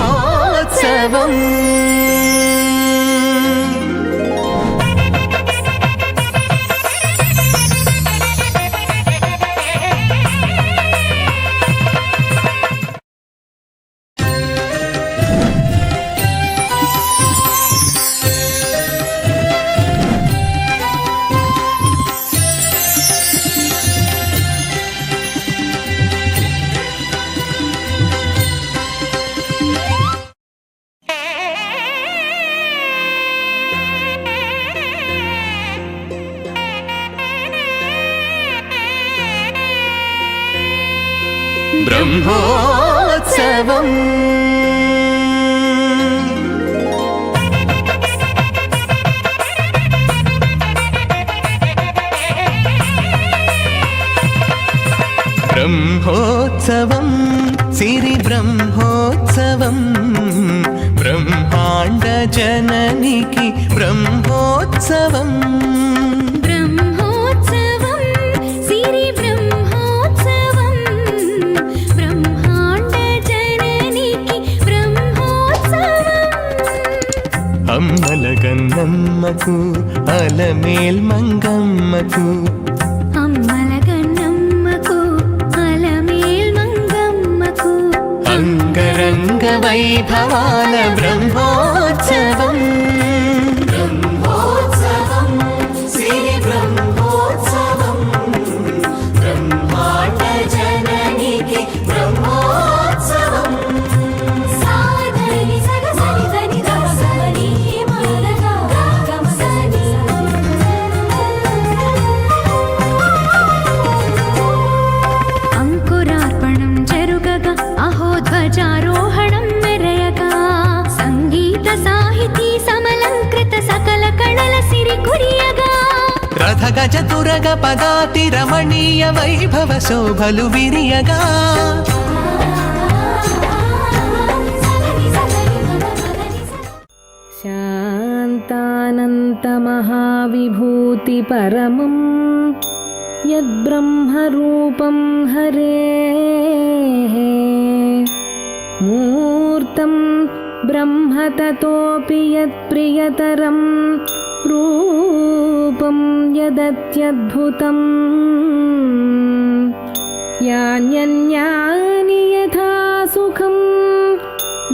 బ్రహ్మోత్సవం బ్రహ్మోత్సవం బ్రహ్మోత్సవం సిరి బ్రహ్మోత్సవం బ్రహ్మాండ జననికి బ్రహ్మోత్సవం అమ్మల గన్నమ్మకు అలమేల్ మంగమ్మకు అమ్మల గన్నమ్మకు అలమేల్ మంగమ్మకు అంగరంగ వైభవాల బ్రహ్మోత్సవం బ్రహ్మోత్సవం సిరి బ్రహ్మోత్సవం బ్రహ్మాండ జననికి బ్రహ్మోత్సవం ధ్వజారోహణం మెరయగా సంగీత సాహితీ సమలంకృత సకల కళల సిరి కురియగా రథ గజ తురగ పదాతి రమణీయ వైభవ శోభలు విరియగా శాంతానంత మహావిభూతి పరమం యద్బ్రహ్మరూపం హరేః మూర్తం బ్రహ్మ తతోపి యత్ప్రియతరం రూపం యదత్యద్భుతం యాన్యన్యాని యథా సుఖం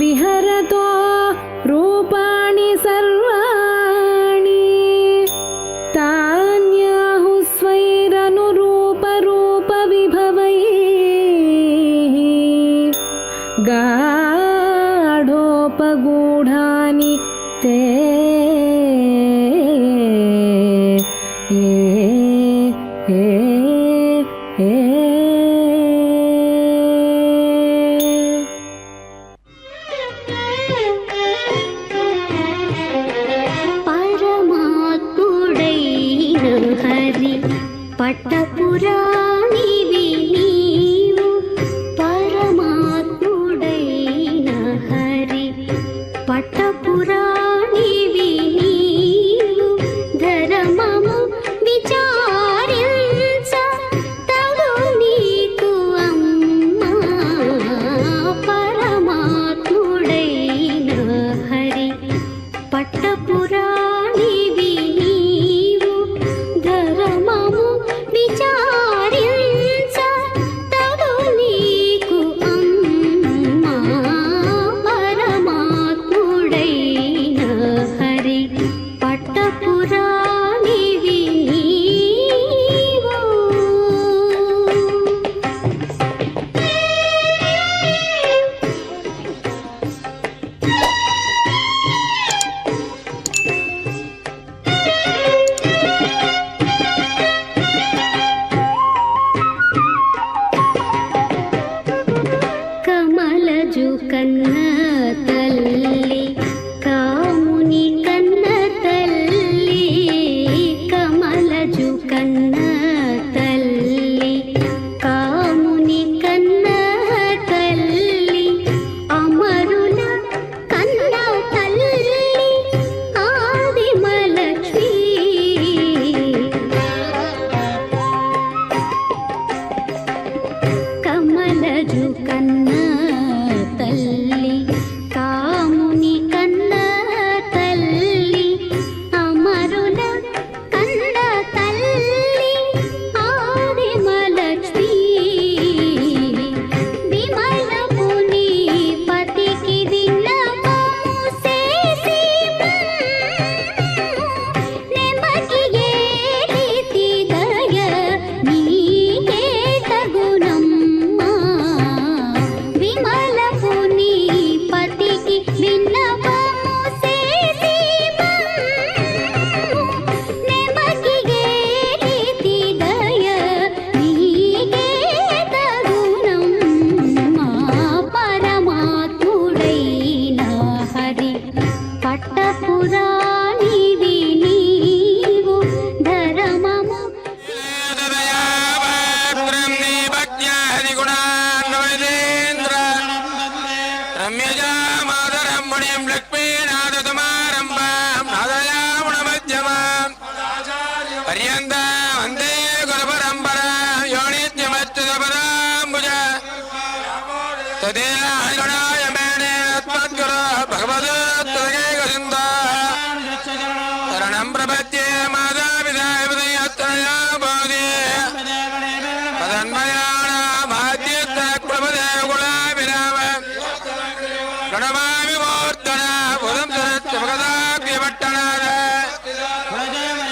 విహరతో రూపాణి సర్వాణి తాన్యాహుస్వైరనురూపరూప విభవైః గాఢోపగూఢాని తే పరమాత్ముడైన హరి పట్టపురాణివి నీవు పరమాత్ముడైన హరి పట్టపురాణివి నీవు ధర్మము విచారించ తగు నీకు అమ్మా పరమాత్ముడైన హరి పట్టపురాణివి నీవు ధర్మము విచారించ తగు నీకు అమ్మా పరమాత్ముడైన హరి పట్టపురాణివి నీవు కమలజు కన్న తల్లి కాముని కన్న తల్లి కమలజు కన్న తల్లి కాముని కన్న తల్లి అమరుల కన్న ரம்யஜா மாதரம் முனியம் லக்ஷ்மீநாதமாரம்பாம் நாதயாமுணமத்யமாம் பரியந்த வந்தே குருபரம்பரா யோனித்யமச்சுதபதாம்புஜ ததேனாய மேனே அத்மத்குரு பகவதோ ததகேகசிந்தா சரணம் பிரபத்யே மாதாபிதாய விதயத்ரயா போதே பதன்மயான மாத்யத்த குலபதேவ குலாபிராம ಗಣಮಾಮಿ ಮೂರ್ತನ ಬುಧಂ ಜಗದಾಗ್ಯಭಟ್ಟನಾದ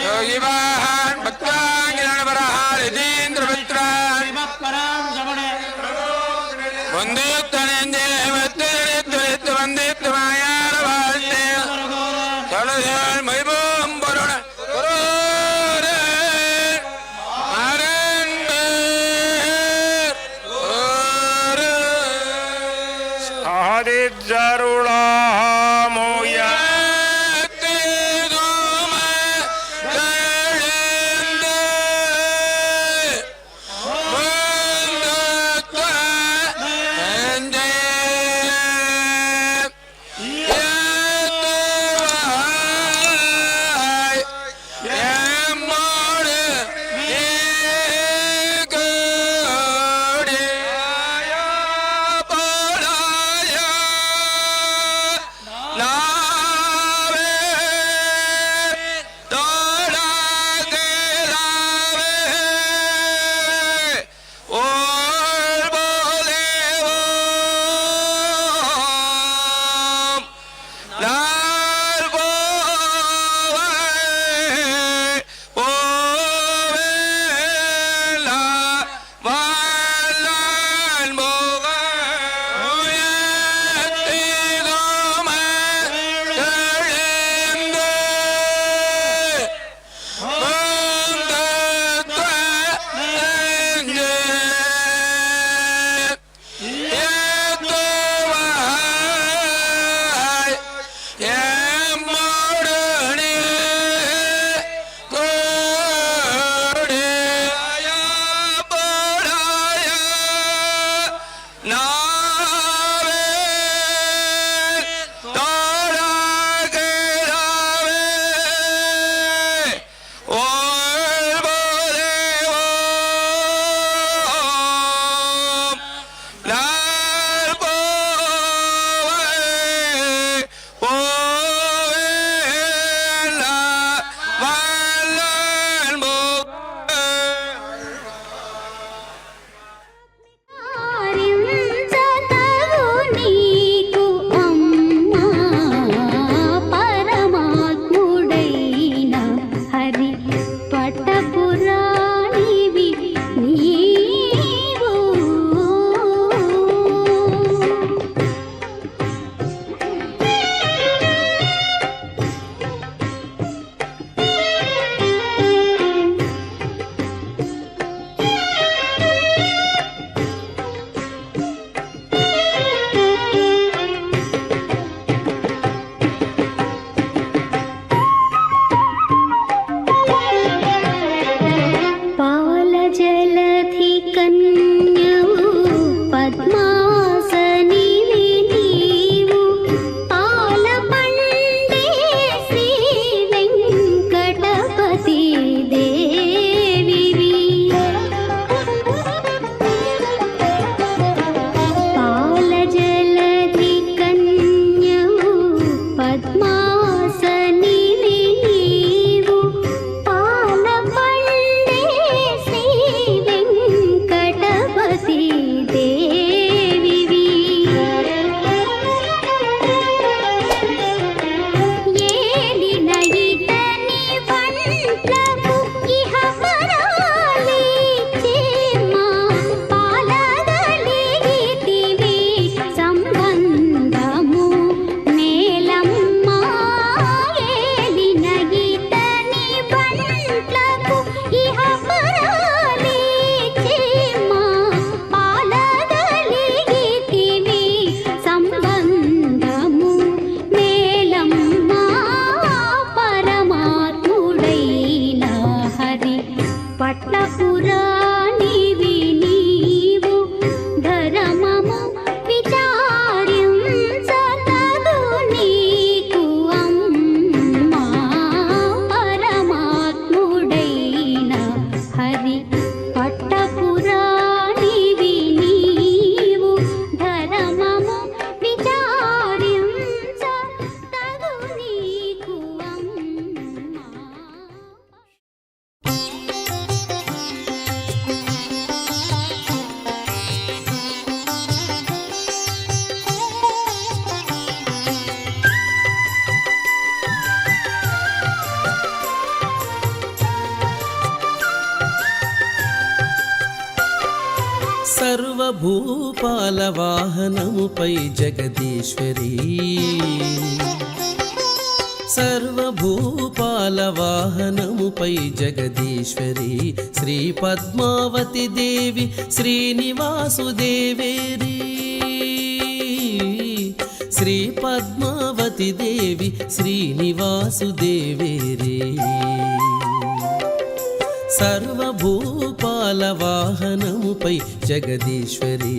ಯೋಗಿ ವಾಹನ್ ಭಕ್ತಾಂಗಿರಣ ಬರಹಾರ ಯತೀಂದ್ರ ಮಿತ್ರ ಒಂದಿತ್ತನೆಂದೇ ಮತ್ತಿತ್ತು ಬಂದಿತ್ತು ಮಾಯಾರ ವಾಲ್ತೆ ತೊಳೆದೇಳ್ ಮೈಬೂಂ ಬರುಣ ಜರುಳಾ ಮೋಯ La సర్వభూపాల వాహనముపై జగదీశ్వరి సర్వభూపాల వాహనముపై జగదీశ్వరి శ్రీ పద్మావతి దేవి శ్రీనివాసుదేవేరి శ్రీ పద్మావతి దేవి శ్రీనివాసుదేవేరి సర్వభూపాల వాహనముపై జగదీశ్వరి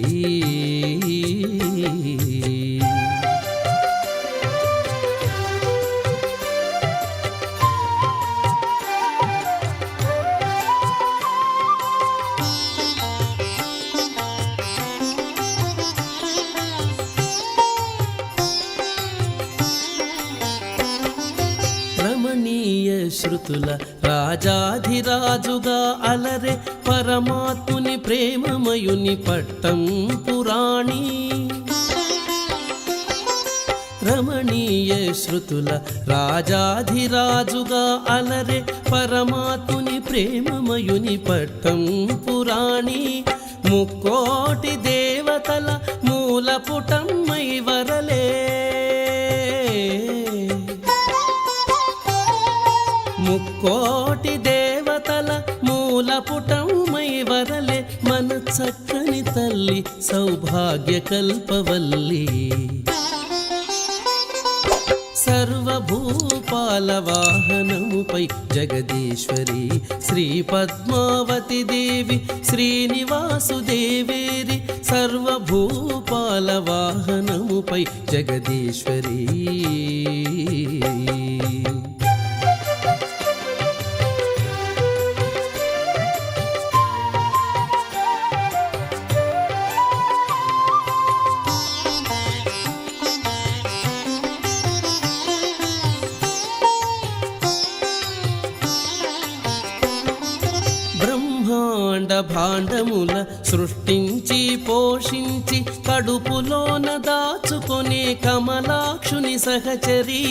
రమణీయ శృతుల రాజాధిరాజుగా అలరే పరమాత్ముని ప్రేమమయుని పట్టం పురాణి రమణీయ శృతుల రాజాధిరాజుగా అలరే పరమాత్ముని ప్రేమమయుని పట్టం పురాణి ముక్కోటి దేవతల మూల పుటమ్మై వరలే ముక్కోటి దేవతల మూల పుటమ్మై వరలే మన చక్కని తల్లి సౌభాగ్య కల్పవల్లి సర్వభూపాల వాహనముపై జగదీశ్వరి శ్రీ పద్మావతి దేవి శ్రీనివాసుదేవేరి సర్వభూపాల వాహనముపై జగదీశ్వరి బ్రహ్మాండ భాండముల సృష్టించి పోషించి కడుపులోన దాచుకొనే కమలాక్షుని సహచరి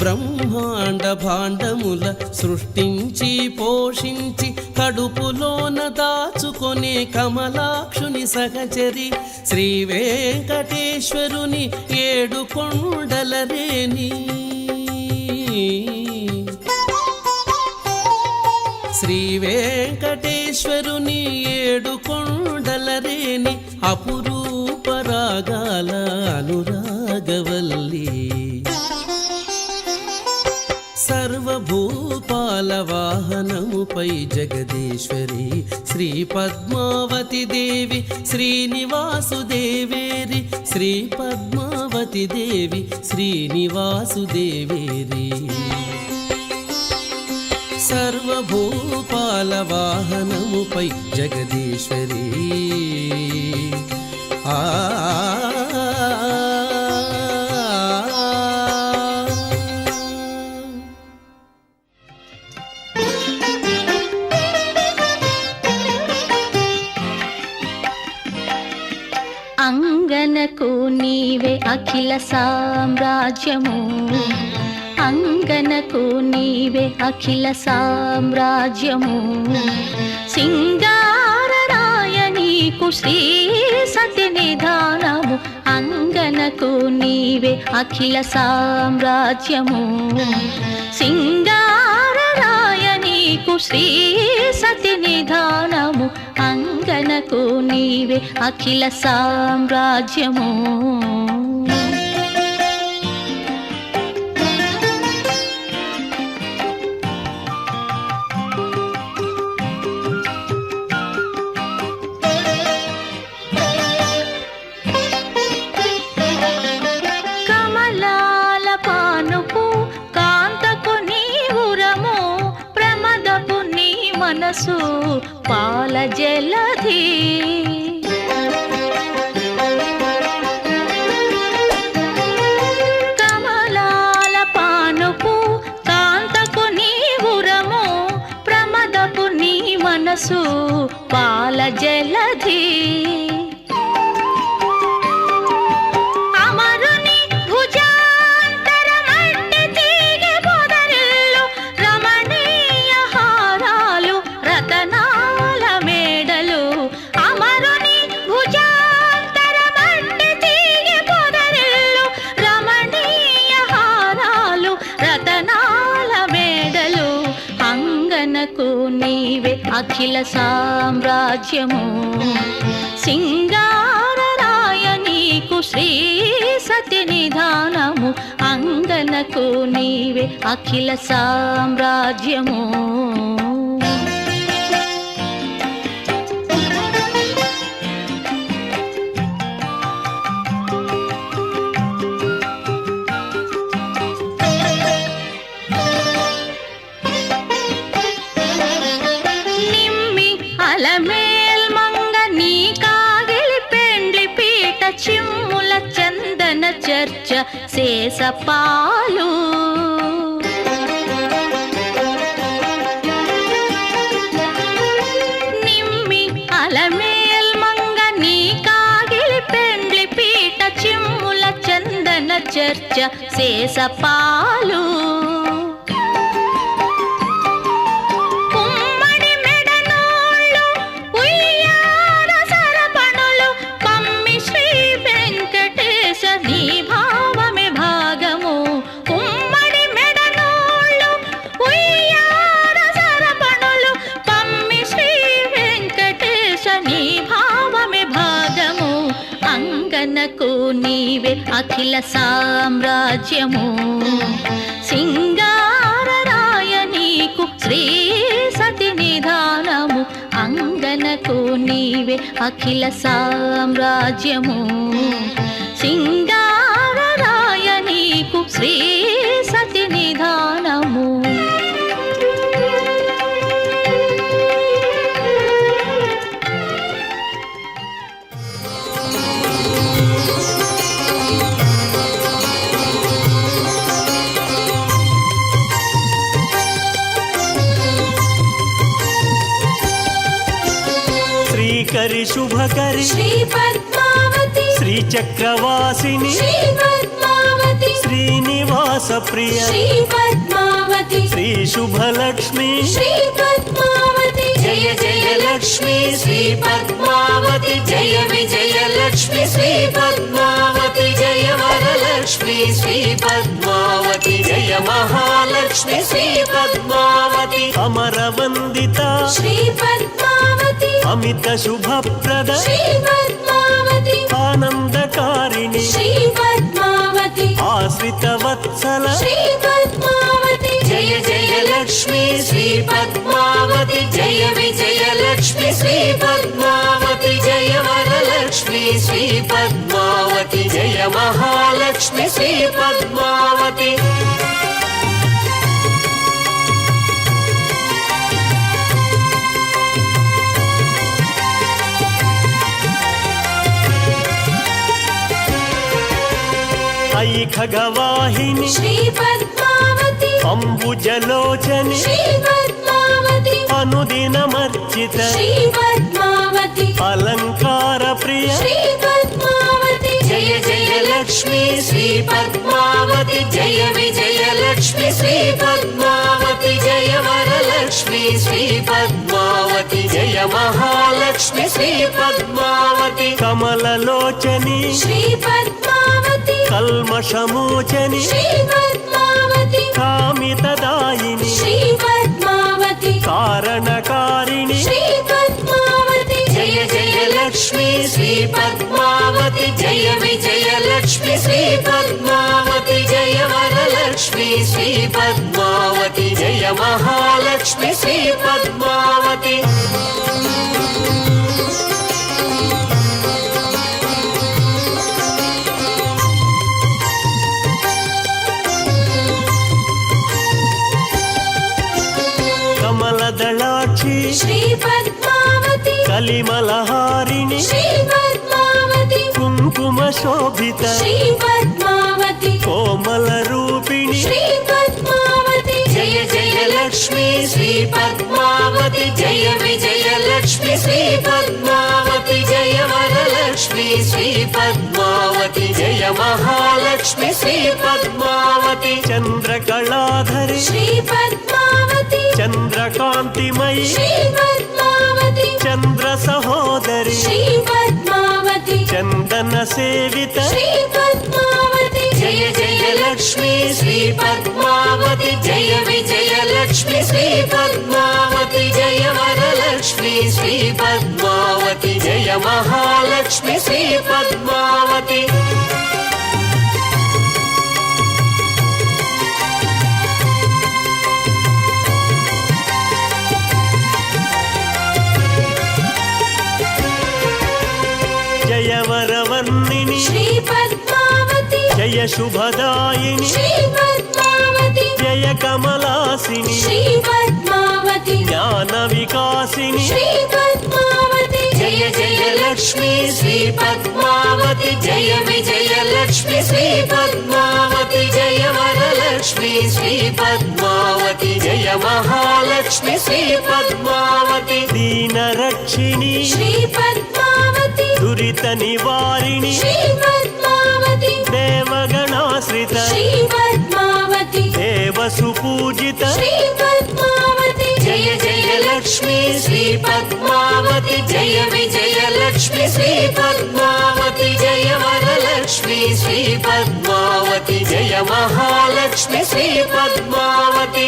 బ్రహ్మాండ భాండముల సృష్టించి పోషించి కడుపులోన దాచుకొనే కమలాక్షుని సహచరి శ్రీ వెంకటేశ్వరుని ఏడు కొండలరేని శ్రీ వెంకటేశ్వరుని ఏడు కొండలరేని అపురూప రాగాల అనురాగవల్లి సర్వభూపాల వాహనముపై జగదీశ్వరి శ్రీ పద్మావతి దేవి శ్రీనివాసుదేవేరి శ్రీ పద్మావతి దేవి శ్రీనివాసుదేవేరి సర్వభూపాల వాహనముపై జగదీశ్వరి ఆ అంగనకు నీవే అఖిల సామ్రాజ్యము అంగనకు నీవే అఖిల సామ్రాజ్యము సింగారరాయ నీకు శ్రీ సత్య నిధానము అంగనకు నీవే అఖిల సామ్రాజ్యము సింగారరాయ నీకు శ్రీ సత్య నిధానము అంగనకు నీవే అఖిల సామ్రాజ్యము మనసు పాల జలధి కమలాల పానుపు కాంతకు నీవురము ప్రమదపు నీ మనసు పాల జలధి రతనాల మేడలు అఖిల సామ్రాజ్యము సింగారరాయ నీకు శ్రీ సతి నిధానము అంగనకు నీవే అఖిల సామ్రాజ్యము అలమేల్ మంగ నీ కాగిలి పెండ్లి పీట చిమ్ముల చందన చర్చ శేషపాలు నిమ్మి అలమేల్ మంగ నీ కాగిలి పెండ్లి పీట చిమ్ముల చందన చర్చ శేషపాలు అంగనకు నీవే అఖిల సామ్రాజ్యము సింగారరాయ నీకు శ్రీ సతి నిధానము అంగనకు నీవే అఖిల సామ్రాజ్యము సింగారరాయ నీకు శ్రీ సతి నిధానము శ్రీకరి శుభకరి శ్రీ పద్మావతి శ్రీ చక్రవాసిని శ్రీ పద్మావతి శ్రీనివాస ప్రియ శ్రీ పద్మావతి శ్రీ శుభలక్ష్మి శ్రీ పద్మావతి జయ జయ లక్ష్మి శ్రీ పద్మావతి జయ విజయ లక్ష్మి శ్రీ పద్మావతి జయ వరలక్ష్మి శ్రీ పద్మావతి జయ మహాలక్ష్మి శ్రీ పద్మావతి అమర వందిత శ్రీ పద్మావతి అమిత శుభప్రద శ్రీ పద్మావతి ఆనందకారిణి శ్రీ పద్మావతి ఆశ్రిత వత్సల శ్రీ పద్మావతి జయ జయ లక్ష్మి శ్రీ పద్మావతి జయ విజయ లక్ష్మి శ్రీ పద్మావతి జయ వరలక్ష్మి శ్రీ పద్మావతి జయ మహాలక్ష్మి శ్రీ పద్మావతి ఐ ఖగవాహిని శ్రీ పద్మావతి అంబుజలోచని శ్రీ పద్మావతి అనుదినమర్చిత శ్రీ పద్మావతి అలంకార ప్రియ శ్రీ పద్మావతి జయ జయ లక్ష్మి శ్రీ పద్మావతి జయ విజయ లక్ష్మి శ్రీ పద్మావతి జయ వరలక్ష్మి శ్రీ పద్మావతి జయ మహాలక్ష్మి శ్రీ పద్మావతి కమలలోచని శ్రీ పద్మావతి కల్మషమోచని శ్రీ పద్మావతి కామితదాయిని శ్రీ పద్మావతి కారణకారిణి శ్రీ పద్మావతి జయ జయ లక్ష్మి శ్రీ పద్మావతి జయ విజయ లక్ష్మి శ్రీ పద్మావతి జయ వరలక్ష్మి శ్రీ పద్మావతి జయ మహాలక్ష్మి శ్రీ పద్మావతి కమలదళాక్షి శ్రీ పద్మావతి కలిమలహారిణి శ్రీ పద్మావతి కుంకుమ శోభిత శ్రీ పద్మావతి కోమల రూపిణి శ్రీ పద్మావతి జయ జయ లక్ష్మి శ్రీ పద్మావతి జయ విజయ లక్ష్మి శ్రీ పద్మావతి జయ వరలక్ష్మి శ్రీ పద్మావతి జయ మహాలక్ష్మి శ్రీ పద్మావతి చంద్రకళాధరి శ్రీ పద్మావతి చంద్రకాంతిమయి శ్రీ పద్మావతి చంద్ర సహోదరి శ్రీ పద్మావతి చందన సేవిత శ్రీ పద్మావతి జయ జయ లక్ష్మి శ్రీ పద్మావతి జయ విజయ లక్ష్మి శ్రీ పద్మావతి జయ వరలక్ష్మి జయలక్ష్మి శ్రీ పద్మావతి జయ మహాలక్ష్మి శ్రీ పద్మావతి జయ వరవర్ణిని శ్రీ పద్మావతి జయ శుభదాయిని శ్రీ పద్మావతి జయ కమలాసిని శ్రీ పద్మావతి జ్ఞాన వికాసిని శ్రీ పద్మావతి జయ జయ లక్ష్మి శ్రీ పద్మావతి జయ విజయలక్ష్మి శ్రీ పద్మావతి జయ వరలక్ష్మి శ్రీ పద్మావతి జయ మహాలక్ష్మి శ్రీ పద్మావతి దీన రక్షిణి శ్రీ పద్మావతి దురిత నివారిణి శ్రీ పద్మావతి దేవగణాశ్రిత శ్రీ పద్మావతి దేవ సుపూజిత శ్రీ పద్మావతి జయ జయ లక్ష్మి శ్రీ పద్మావతి జయ విజయలక్ష్మి శ్రీ పద్మావతి జయ వరలక్ష్మి శ్రీ పద్మావతి జయ మహాలక్ష్మి శ్రీ పద్మావతి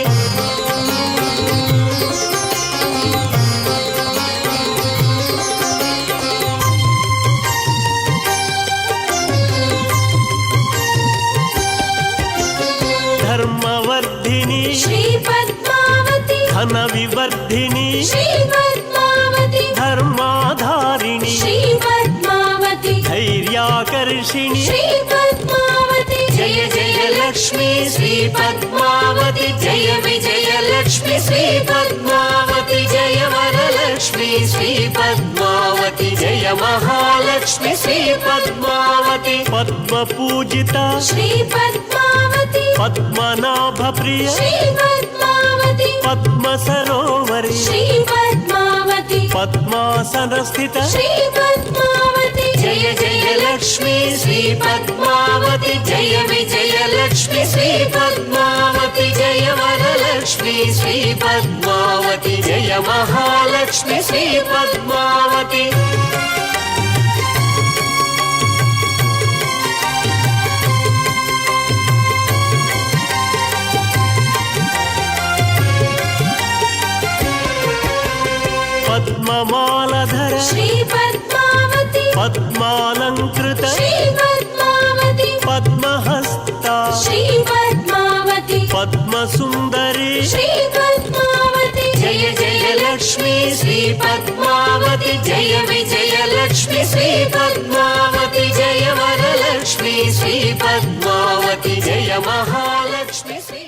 ధర్మవర్ధిని శ్రీ పద్మావతి ధన వివర్ధిని శ్రీ పద్మావతి ధర్మాధారిణి శ్రీ పద్మావతి ధైర్యాకర్షిణి శ్రీ పద్మావతి జయ జయ లక్ష్మి శ్రీ పద్మావతి జయ విజయలక్ష్మి శ్రీ పద్మావతి జయ వరలక్ష్మి శ్రీ పద్మావతి జయ మహాలక్ష్మి శ్రీ పద్మావతి పద్మ పూజిత శ్రీ పద్మావతి పద్మనాభ ప్రియ శ్రీ పద్మావతి పద్మ సరోవరి శ్రీ పద్మావతి పద్మాసన స్థిత శ్రీ పద్మావతి జయ జయ లక్ష్మి శ్రీ పద్మావతి జయ విజయలక్ష్మి శ్రీ పద్మావతి జయ వరలక్ష్మి శ్రీ పద్మావతి జయ మహాలక్ష్మి శ్రీ పద్మావతి పద్మమాలధర శ్రీ పద్మావతి పద్మాలంకృత శ్రీ పద్మావతి పద్మహస్త శ్రీ పద్మావతి పద్మసుందరి శ్రీ పద్మావతి జయ జయ లక్ష్మి శ్రీ పద్మావతి జయ విజయలక్ష్మి శ్రీ పద్మావతి జయ వరలక్ష్మి శ్రీ పద్మావతి జయ మహాలక్ష్మి శ్రీ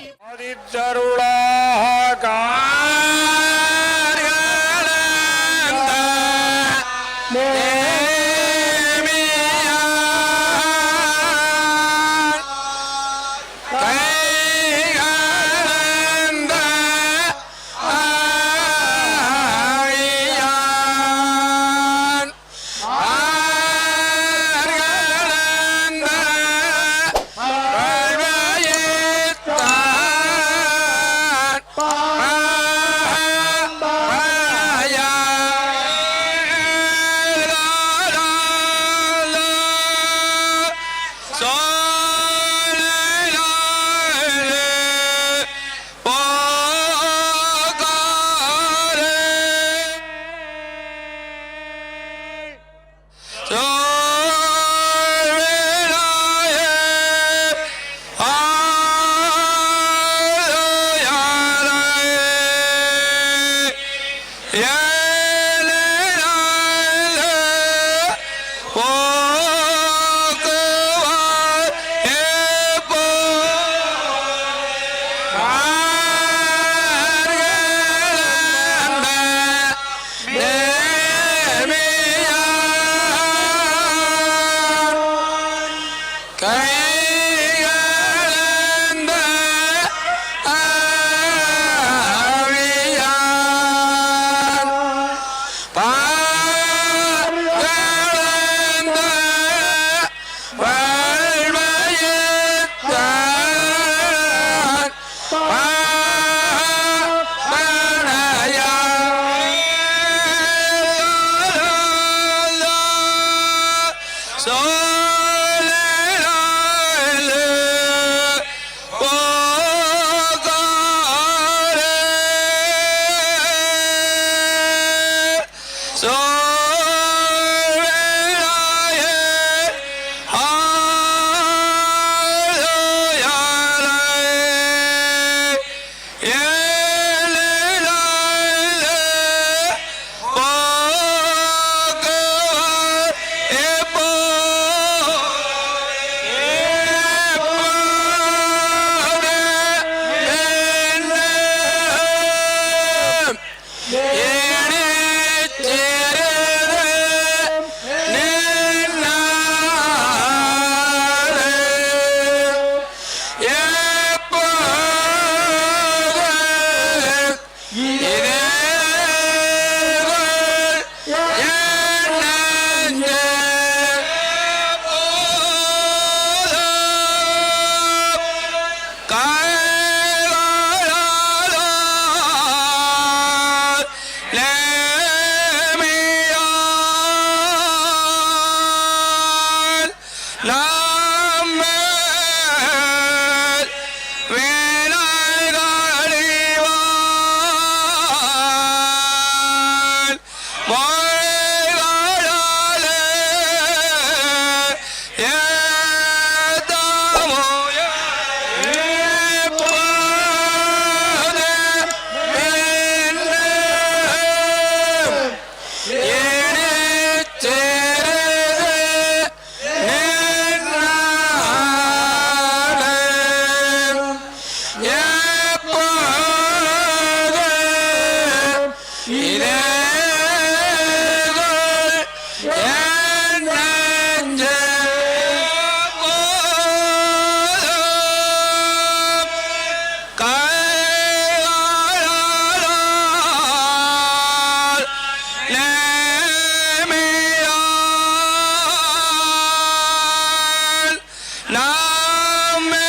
நாமே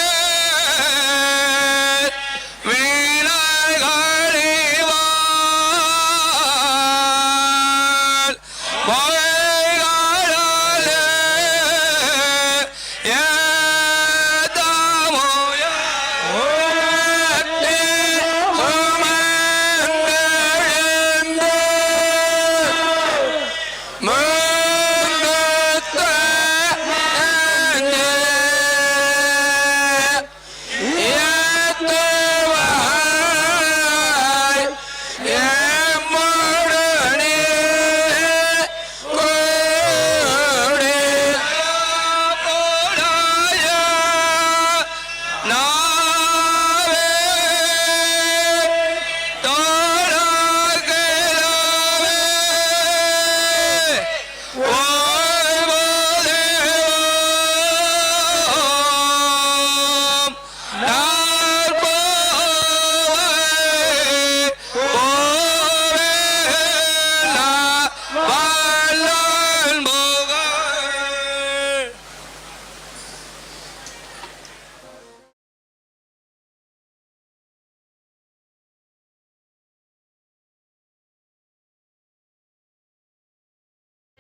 வீணாய்களிவாள் பொய்காலே ஏதாமோய ஓட்டே சுமந்தெழுந்து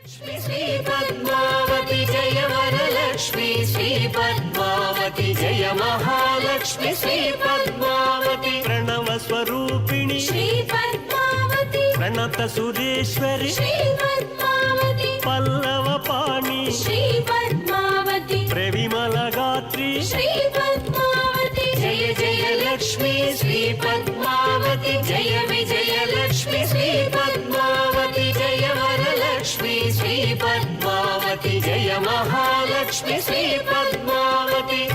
श्री पद्मावती जय वरलक्ष्मी श्री पद्मावती जय महालक्ष्मी श्री पद्मावती प्रणव स्वरूपिणी श्री पद्मावती प्रणत सुरेश्वरी श्री पद्मावती पल्लव पाणी श्री पद्मावती प्रविमल गात्री श्री पद्मावती जय जय लक्ष्मी श्री पद्मावती जय विजय लक्ष्मी श्री पद्मावती जय वरलक्ष्मी श्री पद्मावती जय महालक्ष्मी श्री पद्मावती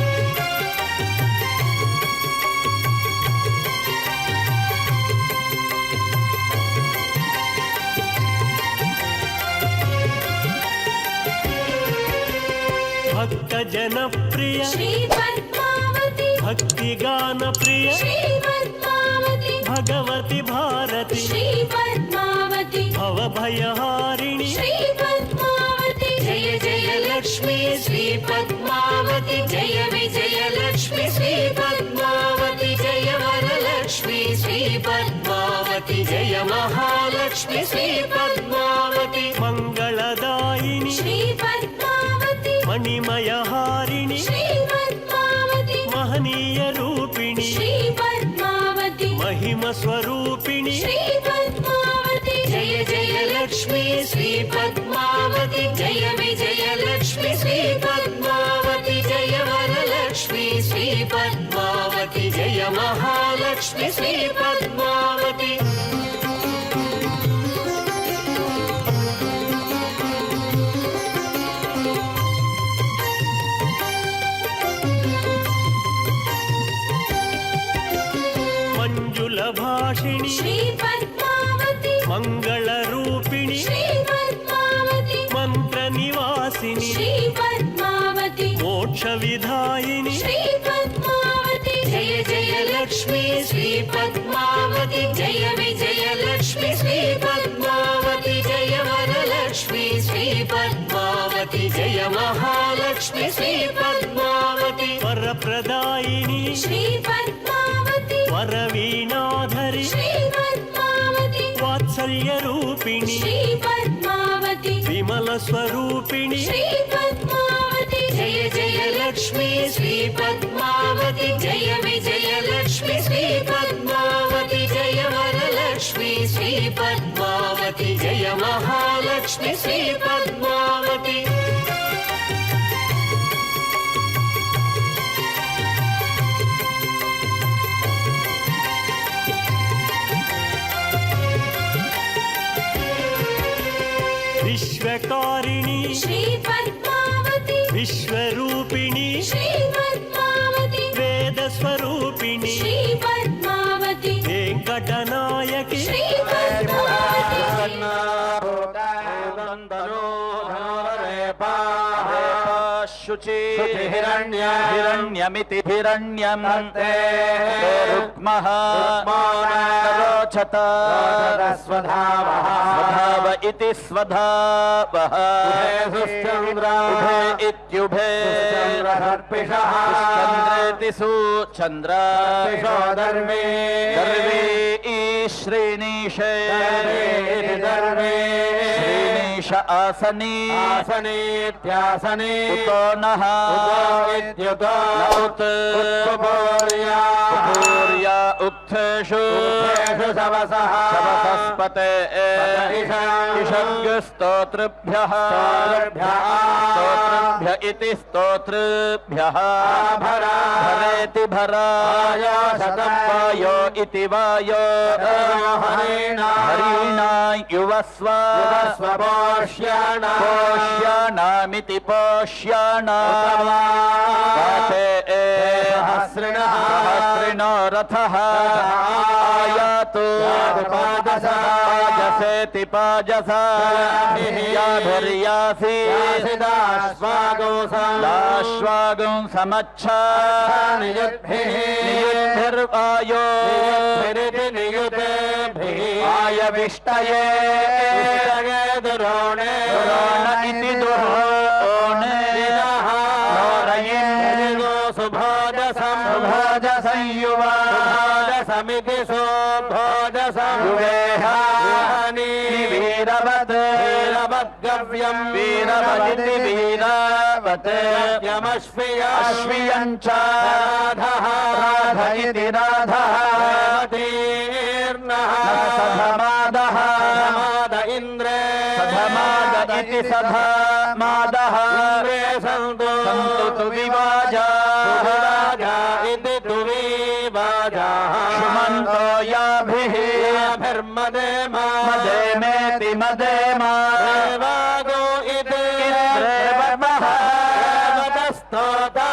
भक्त जनप्रिय श्री पद्मावती भक्ति गान प्रिय श्री पद्मावती भगवती भारती श्री पद्मावती भव भयहारिणी श्री पद्मावती जय जय लक्ष्मी श्री पद्मावती जय विजय लक्ष्मी श्री पद्मावती जय वरलक्ष्मी श्री पद्मावती जय महालक्ष्मी श्री पद्मावती मंगलदायिनी श्री पद्मावती मणिमयहारिणी श्री पद्मावती महनीय रूपिणी श्री पद्मावती महिम स्वरूपिणी श्री पद्मावती जय जय लक्ष्मी श्री पद्मावती जय विजय लक्ष्मी श्री पद्मावती जय वरलक्ष्मी श्री पद्मावती जय महालक्ष्मी श्री पद्मावती मंजुल भाषिणी श्री पद्मावती मंगल रूपिणी श्री पद्मावती मंत्र निवासिनी श्री पद्मावती मोक्ष विधायिनी श्री पद्मावती जय जय लक्ष्मी श्री पद्मावती जय विजय लक्ष्मी श्री पद्मावती जय वरलक्ष्मी श्री पद्मावती जय महालक्ष्मी श्री पद्मावती वरप्रदायिनी श्री पद्मावती वरवीणाधरि श्री पद्मावती वात्सल्य रूपिणी श्री पद्मावती विमल स्वरूपिणी श्री पद्मावती जय जय लक्ष्मी श्री पद्मावती जय विजय लक्ष्मी श्री पद्मावती जय वरलक्ष्मी श्री पद्मावती जय महालक्ष्मी श्री पद्मावती विश्वकारिणी श्री पद्मावती विश्वरूपिणी श्री पद्मावती वेद स्वरूपिणी श्री पद्मावती वेंकटनायकी श्री पद्मावती शुभ शुचि हिरण्य हिरण्यमिति हिरण्यम् रुक्मः रोचत स्वधाव इति स्वधावः उभे इत्युभे चन्द्रेति सुचन्द्र दर्वे दर्वे श्रीनीशे श्रीनीश आसने आसनेत्यासने उतो नः उत पूर्या उत्थेषु शवसस्पते स्तोत्रभ्यः स्तोत्रभ्य इति स्तोत्रभ्यः भरेति भराय वायो इति वायो हरिणा युवस्व पोष्याणामिति पोष्याणा सहस्रिणो रथः आयातु पाजसेति पाजसा याभिर्यासि दाश्वागुं समच्छा नियुद्धिर्वायो आयविष्टये दुरोण इति दुरोणे सुभोज संयुवा समिति सोभोज संयुवेहानि वीरवत् वीरवद्गव्यं वीरवदिति वीरवत् यमश्वियञ्च राधः राध इति राधः सधमादः सधमाद इन्द्रे सधमाद इति सधमादः सन्तु तु विवाजा इति तु विवाजाः सुमन्तो याभिः मदेमेति मदेमा देवागो इति स्तोता